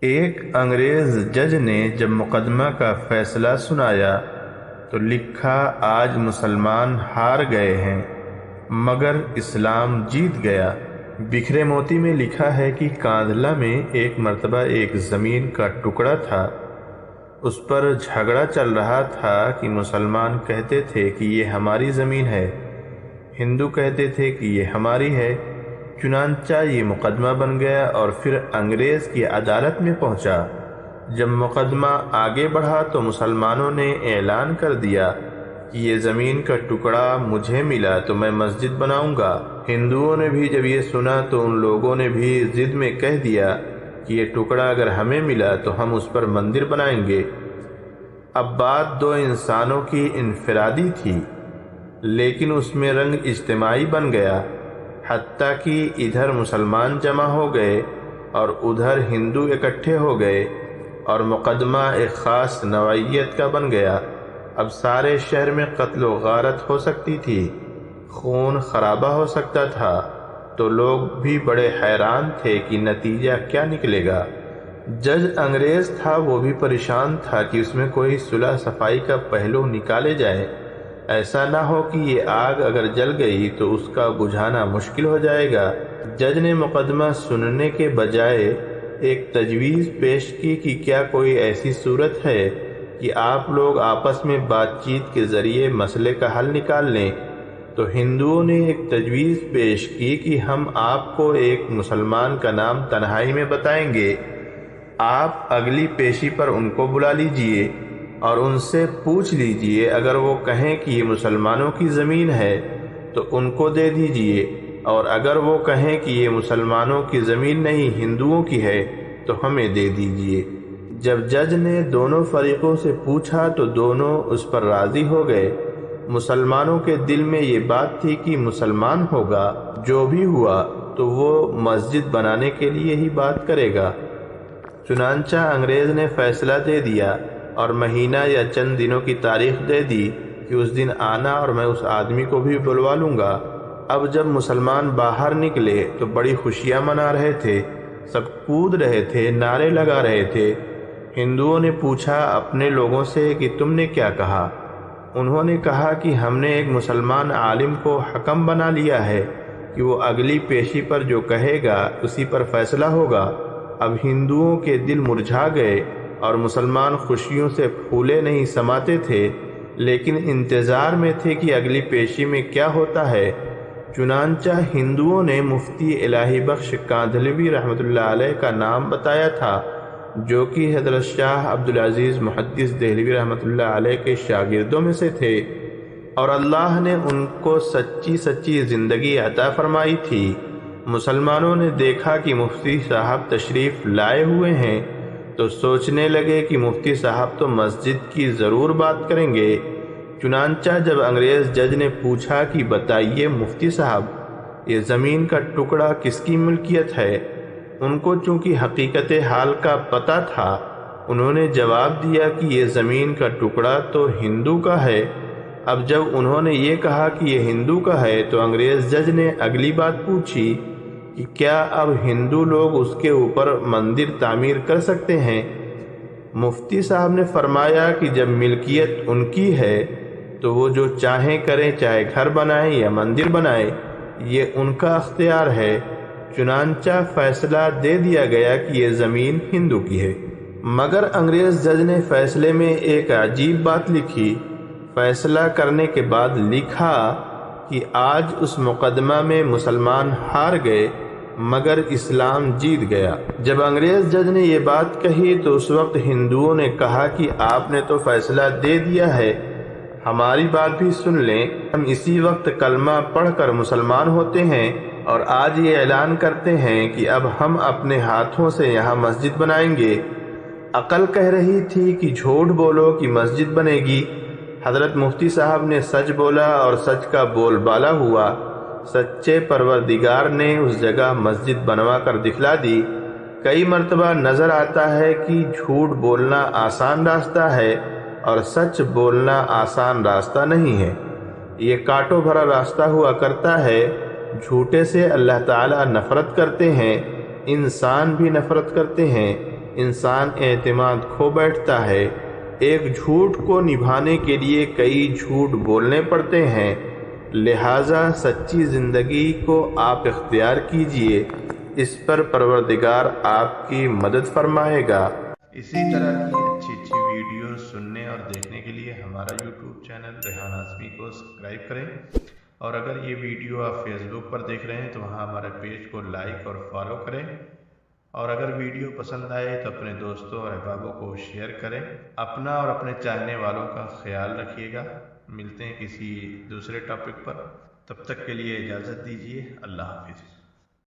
ایک انگریز جج نے جب مقدمہ کا فیصلہ سنایا تو لکھا، آج مسلمان ہار گئے ہیں مگر اسلام جیت گیا۔ بکھرے موتی میں لکھا ہے کہ کاندھلہ میں ایک مرتبہ ایک زمین کا ٹکڑا تھا۔ اس پر جھگڑا چل رہا تھا کہ مسلمان کہتے تھے کہ یہ ہماری زمین ہے، ہندو کہتے تھے کہ یہ ہماری ہے۔ چنانچہ یہ مقدمہ بن گیا اور پھر انگریز کی عدالت میں پہنچا۔ جب مقدمہ آگے بڑھا تو مسلمانوں نے اعلان کر دیا کہ یہ زمین کا ٹکڑا مجھے ملا تو میں مسجد بناؤں گا۔ ہندوؤں نے بھی جب یہ سنا تو ان لوگوں نے بھی ضد میں کہہ دیا کہ یہ ٹکڑا اگر ہمیں ملا تو ہم اس پر مندر بنائیں گے۔ اب بات دو انسانوں کی انفرادی تھی، لیکن اس میں رنگ اجتماعی بن گیا، حتیٰ کہ ادھر مسلمان جمع ہو گئے اور ادھر ہندو اکٹھے ہو گئے اور مقدمہ ایک خاص نوعیت کا بن گیا۔ اب سارے شہر میں قتل و غارت ہو سکتی تھی، خون خرابہ ہو سکتا تھا، تو لوگ بھی بڑے حیران تھے کہ نتیجہ کیا نکلے گا۔ جج انگریز تھا، وہ بھی پریشان تھا کہ اس میں کوئی صلح صفائی کا پہلو نکالے جائے، ایسا نہ ہو کہ یہ آگ اگر جل گئی تو اس کا بجھانا مشکل ہو جائے گا۔ جج نے مقدمہ سننے کے بجائے ایک تجویز پیش کی کہ کیا کوئی ایسی صورت ہے کہ آپ لوگ آپس میں بات چیت کے ذریعے مسئلے کا حل نکال لیں؟ تو ہندوؤں نے ایک تجویز پیش کی کہ ہم آپ کو ایک مسلمان کا نام تنہائی میں بتائیں گے، آپ اگلی پیشی پر ان کو بلا لیجئے اور ان سے پوچھ لیجئے، اگر وہ کہیں کہ یہ مسلمانوں کی زمین ہے تو ان کو دے دیجئے، اور اگر وہ کہیں کہ یہ مسلمانوں کی زمین نہیں ہندوؤں کی ہے تو ہمیں دے دیجئے۔ جب جج نے دونوں فریقوں سے پوچھا تو دونوں اس پر راضی ہو گئے۔ مسلمانوں کے دل میں یہ بات تھی کہ مسلمان ہوگا، جو بھی ہوا تو وہ مسجد بنانے کے لیے ہی بات کرے گا۔ چنانچہ انگریز نے فیصلہ دے دیا اور مہینہ یا چند دنوں کی تاریخ دے دی کہ اس دن آنا اور میں اس آدمی کو بھی بلوا لوں گا۔ اب جب مسلمان باہر نکلے تو بڑی خوشیاں منا رہے تھے، سب کود رہے تھے، نعرے لگا رہے تھے۔ ہندوؤں نے پوچھا اپنے لوگوں سے کہ تم نے کیا کہا؟ انہوں نے کہا کہ ہم نے ایک مسلمان عالم کو حکم بنا لیا ہے کہ وہ اگلی پیشی پر جو کہے گا اسی پر فیصلہ ہوگا۔ اب ہندوؤں کے دل مرجھا گئے اور مسلمان خوشیوں سے پھولے نہیں سماتے تھے، لیکن انتظار میں تھے کہ اگلی پیشی میں کیا ہوتا ہے۔ چنانچہ ہندوؤں نے مفتی الہی بخش کاندھلوی رحمۃ اللہ علیہ کا نام بتایا تھا، جو کہ حضرت شاہ عبدالعزیز محدث دہلوی رحمۃ اللہ علیہ کے شاگردوں میں سے تھے، اور اللہ نے ان کو سچی زندگی عطا فرمائی تھی۔ مسلمانوں نے دیکھا کہ مفتی صاحب تشریف لائے ہوئے ہیں تو سوچنے لگے کہ مفتی صاحب تو مسجد کی ضرور بات کریں گے۔ چنانچہ جب انگریز جج نے پوچھا کہ بتائیے مفتی صاحب، یہ زمین کا ٹکڑا کس کی ملکیت ہے؟ ان کو چونکہ حقیقت حال کا پتہ تھا، انہوں نے جواب دیا کہ یہ زمین کا ٹکڑا تو ہندو کا ہے۔ اب جب انہوں نے یہ کہا کہ یہ ہندو کا ہے تو انگریز جج نے اگلی بات پوچھی کہ کیا اب ہندو لوگ اس کے اوپر مندر تعمیر کر سکتے ہیں؟ مفتی صاحب نے فرمایا کہ جب ملکیت ان کی ہے تو وہ جو چاہیں کریں، چاہے گھر بنائیں یا مندر بنائیں، یہ ان کا اختیار ہے۔ چنانچہ فیصلہ دے دیا گیا کہ یہ زمین ہندو کی ہے۔ مگر انگریز جج نے فیصلے میں ایک عجیب بات لکھی۔ فیصلہ کرنے کے بعد لکھا کہ آج اس مقدمہ میں مسلمان ہار گئے مگر اسلام جیت گیا۔ جب انگریز جج نے یہ بات کہی تو اس وقت ہندوؤں نے کہا کہ آپ نے تو فیصلہ دے دیا ہے، ہماری بات بھی سن لیں، ہم اسی وقت کلمہ پڑھ کر مسلمان ہوتے ہیں اور آج یہ اعلان کرتے ہیں کہ اب ہم اپنے ہاتھوں سے یہاں مسجد بنائیں گے۔ عقل کہہ رہی تھی کہ جھوٹ بولو کہ مسجد بنے گی۔ حضرت مفتی صاحب نے سچ بولا اور سچ کا بول بالا ہوا۔ سچے پروردگار نے اس جگہ مسجد بنوا کر دکھلا دی۔ کئی مرتبہ نظر آتا ہے کہ جھوٹ بولنا آسان راستہ ہے اور سچ بولنا آسان راستہ نہیں ہے، یہ کانٹوں بھرا راستہ ہوا کرتا ہے۔ جھوٹے سے اللہ تعالیٰ نفرت کرتے ہیں، انسان بھی نفرت کرتے ہیں۔ انسان اعتماد کھو بیٹھتا ہے۔ ایک جھوٹ کو نبھانے کے لیے کئی جھوٹ بولنے پڑتے ہیں، لہٰذا سچی زندگی کو آپ اختیار کیجئے، اس پر پروردگار آپ کی مدد فرمائے گا۔ اسی طرح کی اچھی ویڈیو سننے اور دیکھنے کے لیے ہمارا یوٹیوب چینل ریحان ہاشمی کو سبسکرائب کریں، اور اگر یہ ویڈیو آپ فیس بک پر دیکھ رہے ہیں تو وہاں ہمارے پیج کو لائک اور فالو کریں، اور اگر ویڈیو پسند آئے تو اپنے دوستوں اور احبابوں کو شیئر کریں۔ اپنا اور اپنے چاہنے والوں کا خیال رکھیے گا۔ ملتے ہیں کسی دوسرے ٹاپک پر، تب تک کے لیے اجازت دیجیے۔ اللہ حافظ۔